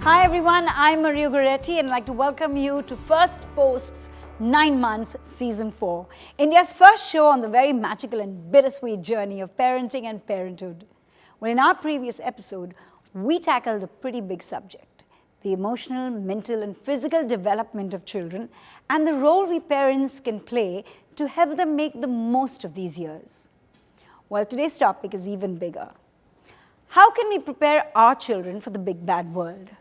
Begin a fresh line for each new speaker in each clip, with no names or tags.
Hi everyone, I'm Maria Goretti and I'd like to welcome you to First Post's 9 Months Season 4, India's first show on the very magical and bittersweet journey of parenting and parenthood. Well, in our previous episode, we tackled a pretty big subject, the emotional, mental and physical development of children and the role we parents can play to help them make the most of these years. Well, today's topic is even bigger. How can we prepare our children for the big bad world?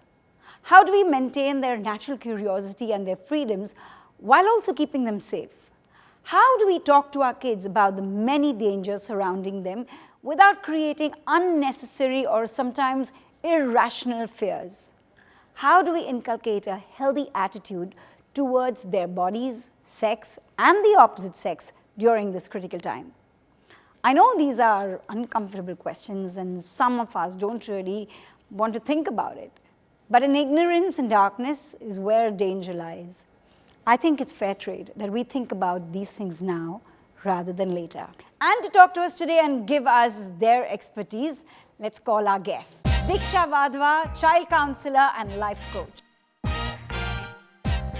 How do we maintain their natural curiosity and their freedoms while also keeping them safe? How do we talk to our kids about the many dangers surrounding them without creating unnecessary or sometimes irrational fears? How do we inculcate a healthy attitude towards their bodies, sex, and the opposite sex during this critical time? I know these are uncomfortable questions and some of us don't really want to think about it. But in ignorance and darkness is where danger lies. I think it's fair trade that we think about these things now rather than later. And to talk to us today and give us their expertise, let's call our guests. Diksha Vadhva, child counselor and life coach.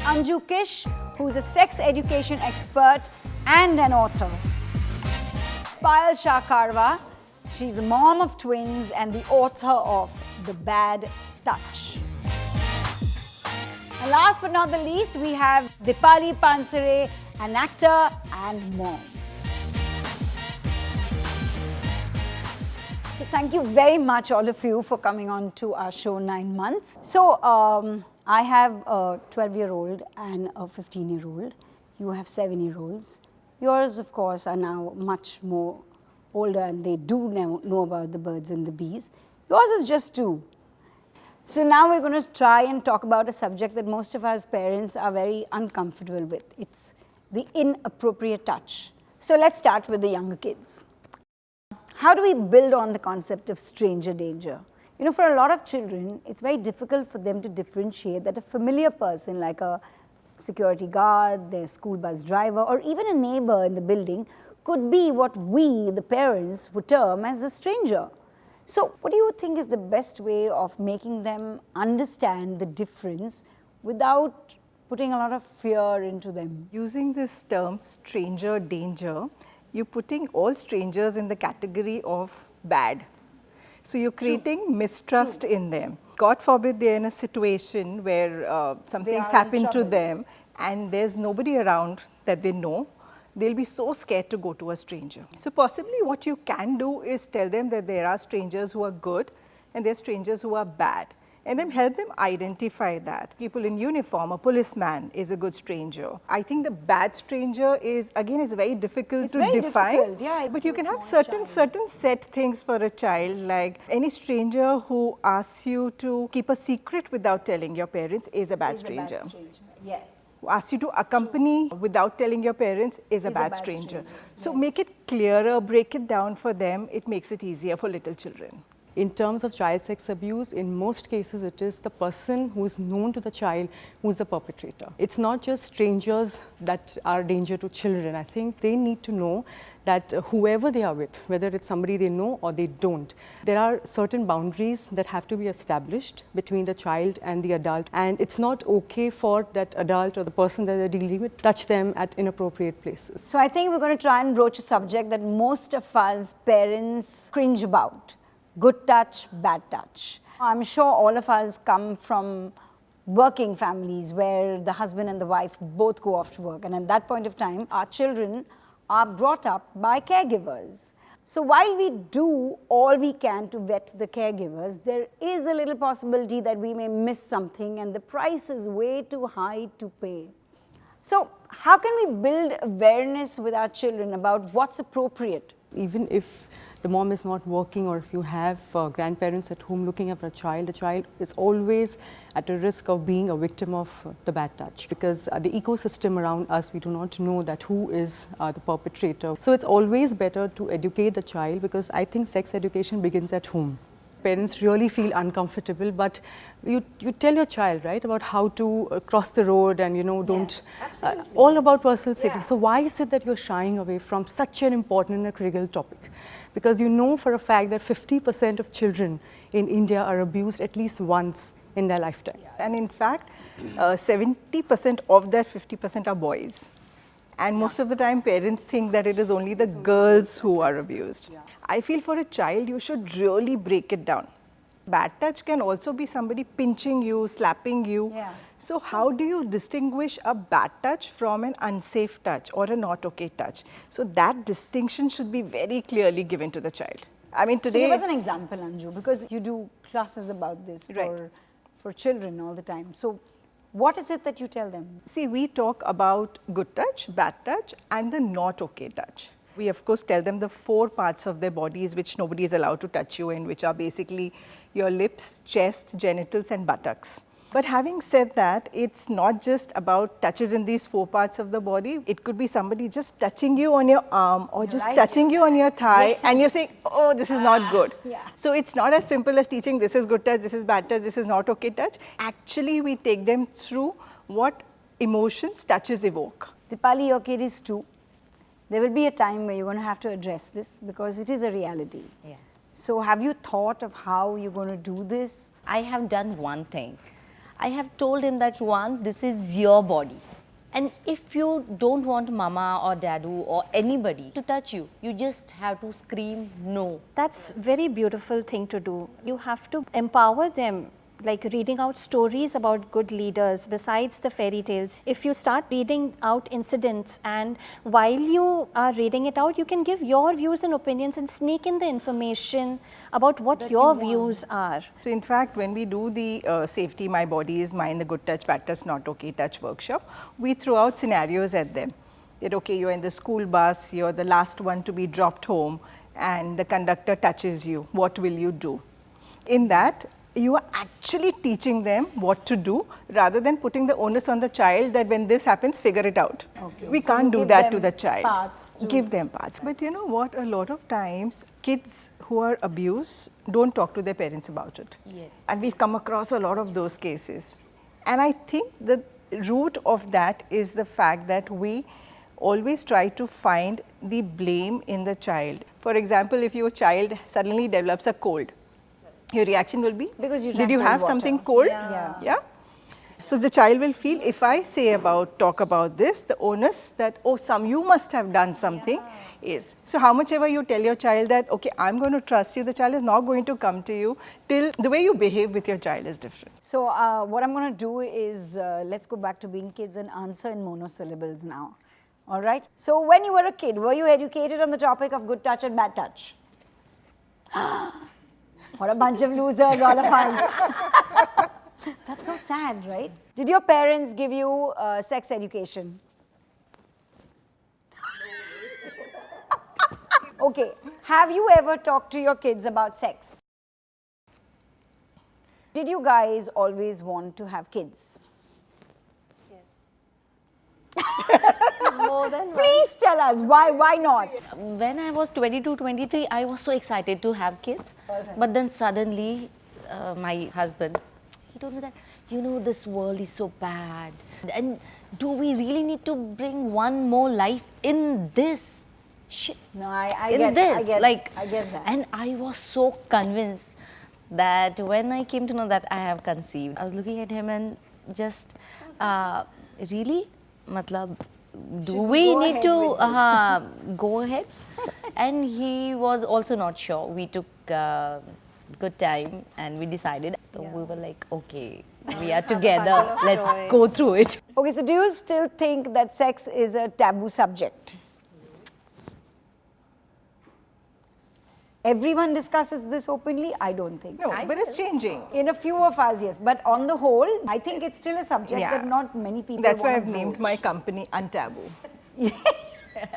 Anju Kish, who's a sex education expert and an author. Payal Shah Karwa, she's a mom of twins and the author of The Bad Touch. And last but not the least, we have Dipali Pansare, an actor and mom. So thank you very much all of you for coming on to our show 9 months. So I have a 12-year-old and a 15-year-old. You have 7-year-olds. Yours, of course, are now much more older and they do know about the birds and the bees. Yours is just 2. So now we're going to try and talk about a subject that most of us parents are very uncomfortable with. It's the inappropriate touch. So let's start with the younger kids. How do we build on the concept of stranger danger? You know, for a lot of children, it's very difficult for them to differentiate that a familiar person like a security guard, their school bus driver, or even a neighbor in the building could be what we, the parents, would term as a stranger. So what do you think is the best way of making them understand the difference without putting a lot of fear into them?
Using this term stranger danger, you're putting all strangers in the category of bad. So you're creating mistrust in them. God forbid they're in a situation where something's happened to them and there's nobody around that they know. They'll be so scared to go to a stranger. So possibly what you can do is tell them that there are strangers who are good and there are strangers who are bad, and then help them identify that. People in uniform, a policeman is a good stranger. I think the bad stranger is very difficult to define.
Yeah,
but you can have certain set things for a child, like any stranger who asks you to keep a secret without telling your parents is a bad stranger.
Yes.
Ask you to accompany without telling your parents is a bad stranger. So make it clearer, break it down for them. It makes it easier for little children.
In terms of child sex abuse, in most cases it is the person who is known to the child who is the perpetrator. It's not just strangers that are a danger to children. I think they need to know that whoever they are with, whether it's somebody they know or they don't, there are certain boundaries that have to be established between the child and the adult, and it's not okay for that adult or the person that they're dealing with to touch them at inappropriate places.
So I think we're going to try and broach a subject that most of us parents cringe about. Good touch, bad touch. I'm sure all of us come from working families where the husband and the wife both go off to work, and at that point of time, our children are brought up by caregivers. So while we do all we can to vet the caregivers, there is a little possibility that we may miss something and the price is way too high to pay. So how can we build awareness with our children about what's appropriate?
Even if the mom is not working or if you have grandparents at home looking after a child, the child is always at a risk of being a victim of the bad touch, because the ecosystem around us, we do not know that who is the perpetrator. So it's always better to educate the child, because I think sex education begins at home. Parents really feel uncomfortable, but you tell your child, right, about how to cross the road and, don't, all about personal safety. So why is it that you're shying away from such an important and critical topic? Because you know for a fact that 50% of children in India are abused at least once in their lifetime.
And in fact, 70% of that 50% are boys. And most of the time parents think that it is only the girls who are abused. I feel for a child you should really break it down. Bad touch can also be somebody pinching you, slapping you.
Yeah.
So how do you distinguish a bad touch from an unsafe touch or a not okay touch? So that distinction should be very clearly given to the child. I mean
So
today,
give us an example, Anju, because you do classes about this
Right.
for children all the time. So what is it that you tell them?
see, we talk about good touch, bad touch and the not okay touch. We of course tell them the 4 parts of their bodies which nobody is allowed to touch you in, which are basically your lips, chest, genitals and buttocks. But having said that, it's not just about touches in these 4 parts of the body. It could be somebody just touching you on your arm or just
Right.
touching you on your thigh and you're saying, oh, this is not good.
Yeah.
So it's not as simple as teaching this is good touch, this is bad touch, this is not okay touch. Actually, we take them through what emotions touches evoke.
Dipali, your kid is 2. There will be a time where you're going to have to address this because it is a reality.
Yeah.
So have you thought of how you're going to do this?
I have done one thing. I have told him that one, this is your body. And if you don't want mama or dadu or anybody to touch you, you just have to scream no.
That's very beautiful thing to do. You have to empower them, like reading out stories about good leaders besides the fairy tales. If you start reading out incidents and while you are reading it out, you can give your views and opinions and sneak in the information about what your views are.
So in fact, when we do the safety, my body is mine, the good touch, bad touch, not okay touch workshop, we throw out scenarios at them. That okay, you're in the school bus, you're the last one to be dropped home and the conductor touches you, what will you do? In that, you are actually teaching them what to do rather than putting the onus on the child that when this happens, figure it out.
Okay.
We
So
can't
you
do
give
that to
them
the child.
paths to-
Give them paths. But you know what, a lot of times kids who are abused don't talk to their parents about it.
Yes.
And we've come across a lot of those cases. And I think the root of that is the fact that we always try to find the blame in the child. For example, if your child suddenly develops a cold, your reaction will be,
Because you
did
drank
you
cold
have
water."
something cold?
Yeah.
Yeah. So the child will feel, if I say talk about this, the onus that, oh, you must have done something is. So how much ever you tell your child that, okay, I'm going to trust you, the child is not going to come to you till the way you behave with your child is different.
So what I'm going to do is, let's go back to being kids and answer in monosyllables now. All right? So when you were a kid, were you educated on the topic of good touch and bad touch? What a bunch of losers, all of us. That's so sad, right? Did your parents give you sex education? Okay. Have you ever talked to your kids about sex? Did you guys always want to have kids?
More than
Please tell us why not?
When I was 22, 23, I was so excited to have kids. But then suddenly, my husband, he told me that, you know, this world is so bad. And do we really need to bring one more life in this shit?
No, I
In
get
this,
I get that.
And I was so convinced that when I came to know that I have conceived, I was looking at him and just, really, matlab, do we
go
need
ahead
to go ahead? And he was also not sure. We took good time and we decided. So we were like, okay, we are together. Let's go through it.
Okay, so do you still think that sex is a taboo subject? Everyone discusses this openly? I don't think
No,
so.
but it's changing.
In a few of us, yes. But on the whole, I think it's still a subject
Yeah.
that not many people
That's why
wanna
I've named
broach.
my company Untaboo.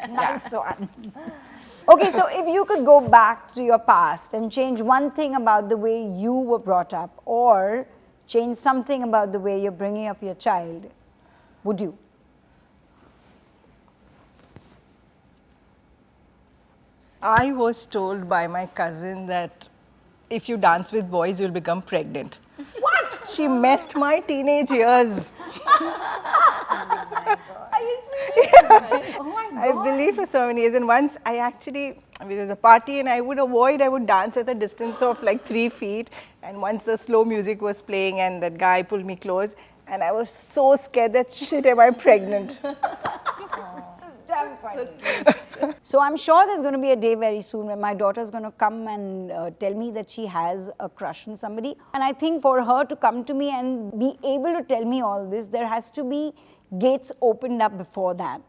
Nice one. Okay, so if you could go back to your past and change one thing about the way you were brought up or change something about the way you're bringing up your child, would you?
I was told by my cousin that if you dance with boys, you'll become pregnant. What? She messed my teenage years.
Are you serious?
I believed for so many years, and once I actually, there was a party and I would dance at a distance of like 3 feet, and once the slow music was playing and that guy pulled me close, and I was so scared that shit, am I pregnant?
Damn funny. So I'm sure there's going to be a day very soon when my daughter's going to come and tell me that she has a crush on somebody. And I think for her to come to me and be able to tell me all this, there has to be gates opened up before that.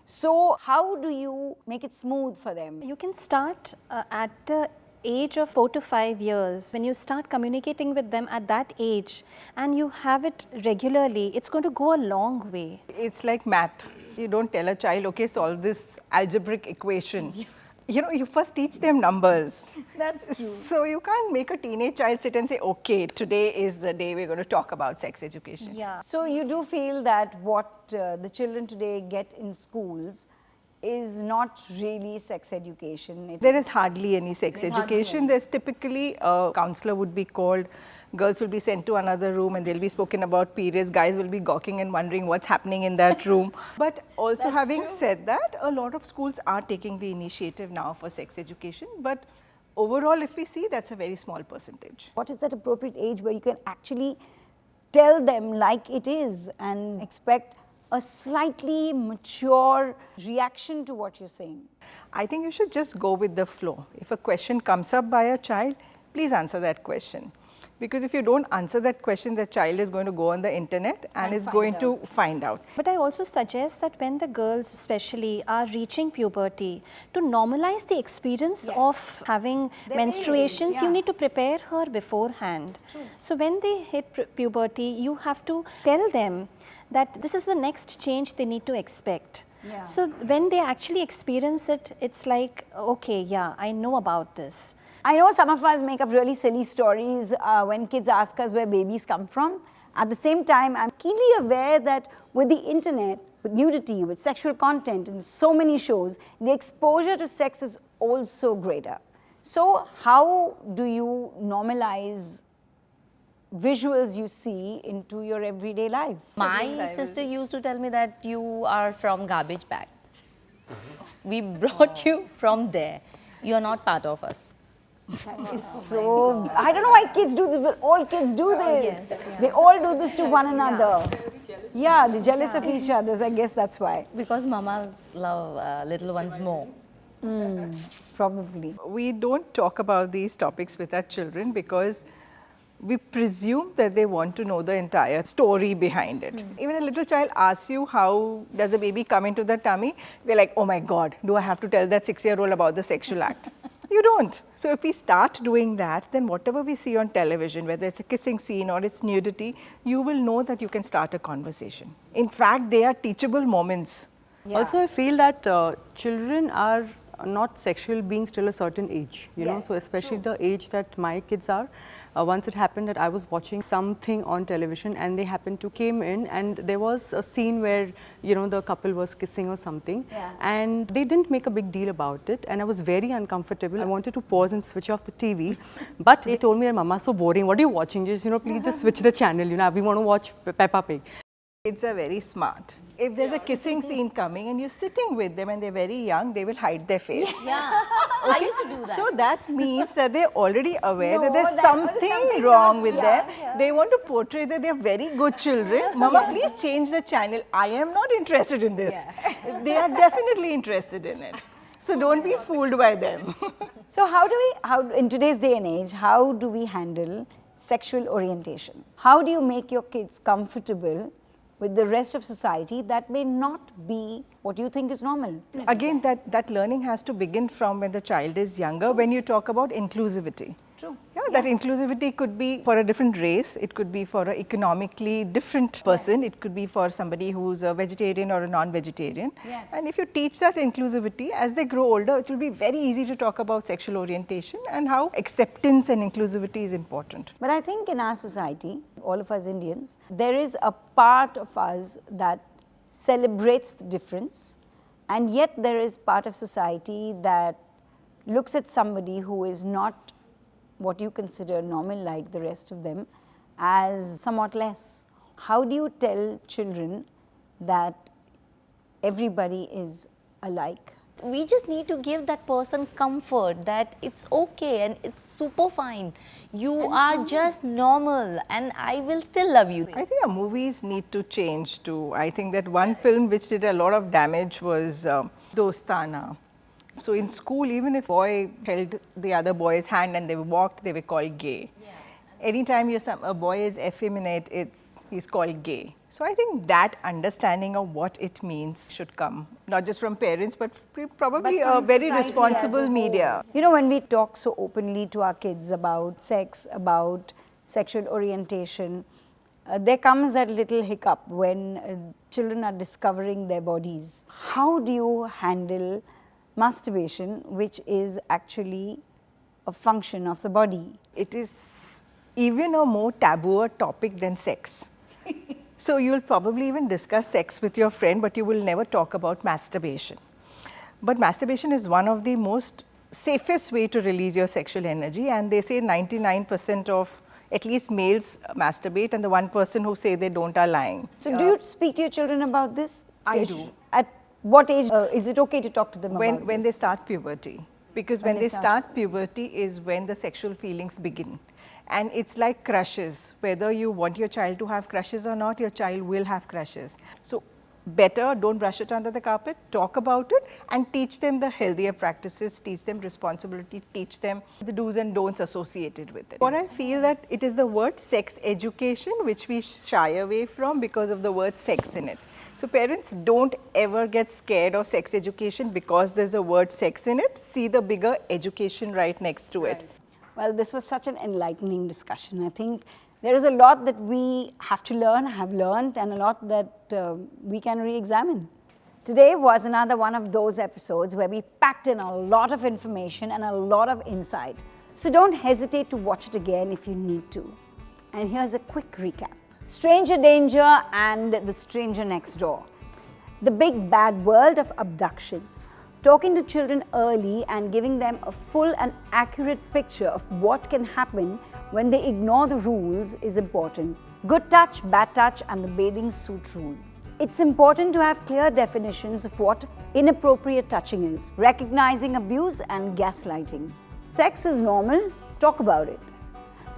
So how do you make it smooth for them?
You can start at the age of 4 to 5 years. When you start communicating with them at that age and you have it regularly, it's going to go a long way.
It's like math. You don't tell a child, okay, solve this algebraic equation. You know, you first teach them numbers.
That's true.
So you can't make a teenage child sit and say, okay, today is the day we're going to talk about sex education.
Yeah.
So you do feel that what the children today get in schools is not really sex education.
There is hardly any sex education. There's typically a counselor would be called, girls will be sent to another room and they'll be spoken about periods, guys will be gawking and wondering what's happening in that room. But also having said that, a lot of schools are taking the initiative now for sex education, but overall if we see, that's a very small percentage.
What is that appropriate age where you can actually tell them like it is and expect a slightly mature reaction to what you're saying?
I think you should just go with the flow. If a question comes up by a child, please answer that question. Because if you don't answer that question, the child is going to go on the internet and is going to find out.
But I also suggest that when the girls especially are reaching puberty, to normalize the experience of having menstruations, you need to prepare her beforehand. So when they hit puberty, you have to tell them that this is the next change they need to expect. So when they actually experience it, it's like, okay, yeah, I know about this.
I know some of us make up really silly stories when kids ask us where babies come from. At the same time, I'm keenly aware that with the internet, with nudity, with sexual content in so many shows, the exposure to sex is also greater. So how do you normalize visuals you see into your everyday life?
My sister used to tell me that you are from garbage bag. We brought you from there. You are not part of us.
So, I don't know why kids do this, but all kids do this. They all do this to one another. Yeah, they're jealous of each other. I guess that's why.
Because mamas love little ones more.
Probably.
We don't talk about these topics with our children because we presume that they want to know the entire story behind it. Even a little child asks you, how does a baby come into the tummy? We're like, oh my God, do I have to tell that 6-year-old about the sexual act? You don't. So if we start doing that, then whatever we see on television, whether it's a kissing scene or it's nudity, you will know that you can start a conversation. In fact, they are teachable moments.
Also, I feel that children are not sexual beings till a certain age, you know, so especially the age that my kids are. Once it happened that I was watching something on television and they happened to came in and there was a scene where, you know, the couple was kissing or something and they didn't make a big deal about it and I was very uncomfortable. I wanted to pause and switch off the TV, but they told me, Mama, so boring, what are you watching? Just, you know, please just switch the channel, you know, we want to watch Peppa Pig.
Kids are very smart. If there's a kissing scene coming and you're sitting with them and they're very young, they will hide their face.
Yeah, I used to do that.
So that means that they're already aware that there's something wrong with them. They want to portray that they're very good children. Mama, please change the channel. I am not interested in this. They are definitely interested in it. So don't be fooled by them.
So how in today's day and age, how do we handle sexual orientation? How do you make your kids comfortable with the rest of society that may not be what you think is normal?
Again, that learning has to begin from when the child is younger, when you talk about inclusivity.
True.
Yeah, that inclusivity could be for a different race, it could be for an economically different person, it could be for somebody who's a vegetarian or a non-vegetarian. And if you teach that inclusivity, as they grow older, it will be very easy to talk about sexual orientation and how acceptance and inclusivity is important.
But I think in our society, all of us Indians, there is a part of us that celebrates the difference, and yet there is part of society that looks at somebody who is not what you consider normal like the rest of them as somewhat less. How do you tell children that everybody is alike.
We just need to give that person comfort that it's okay and it's super fine. You are just normal and I will still love you.
I think our movies need to change too. I think that one film which did a lot of damage was Dostana. So in school, even if a boy held the other boy's hand and they walked, they were called gay. Yeah. Anytime a boy is effeminate, he's called gay. So I think that understanding of what it means should come, not just from parents, but probably a very responsible media.
You know, when we talk so openly to our kids about sex, about sexual orientation, there comes that little hiccup when children are discovering their bodies. How do you handle masturbation, which is actually a function of the body?
It is even a more taboo topic than sex. So you'll probably even discuss sex with your friend, but you will never talk about masturbation. But masturbation is one of the most safest way to release your sexual energy, and they say 99% of at least males masturbate, and the 1% who say they don't are lying.
So do you speak to your children about this?
I do.
At what age is it okay to talk to them about
When
this?
they start puberty. Because when they start puberty is when the sexual feelings begin. And it's like crushes. Whether you want your child to have crushes or not, your child will have crushes. So better don't brush it under the carpet, talk about it and teach them the healthier practices, teach them responsibility, teach them the do's and don'ts associated with it. What I feel that it is the word sex education which we shy away from because of the word sex in it. So parents, don't ever get scared of sex education because there's a word sex in it. See the bigger education right next to it.
Well, this was such an enlightening discussion. I think there is a lot that we have to learn, have learned, and a lot that we can re-examine. Today was another one of those episodes where we packed in a lot of information and a lot of insight. So don't hesitate to watch it again if you need to. And here's a quick recap. Stranger danger and the stranger next door. The big bad world of abduction. Talking to children early and giving them a full and accurate picture of what can happen when they ignore the rules is important. Good touch, bad touch, and the bathing suit rule. It's important to have clear definitions of what inappropriate touching is, recognizing abuse and gaslighting. Sex is normal, talk about it.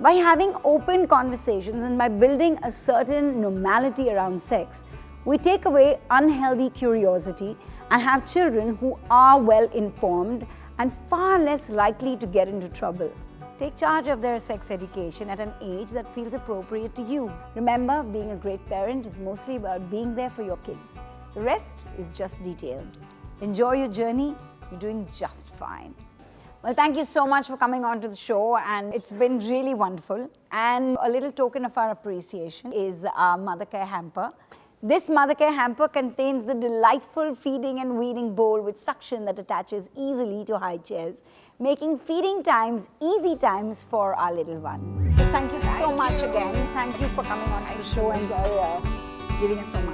By having open conversations and by building a certain normality around sex, we take away unhealthy curiosity and have children who are well informed and far less likely to get into trouble. Take charge of their sex education at an age that feels appropriate to you. Remember, being a great parent is mostly about being there for your kids. The rest is just details. Enjoy your journey, you're doing just fine. Well, thank you so much for coming on to the show, and it's been really wonderful. And a little token of our appreciation is our mother care hamper. This mother care hamper contains the delightful feeding and weaning bowl with suction that attaches easily to high chairs, making feeding times easy times for our little ones. Just thank you so much again. Thank you for coming on to the show and for giving it so much.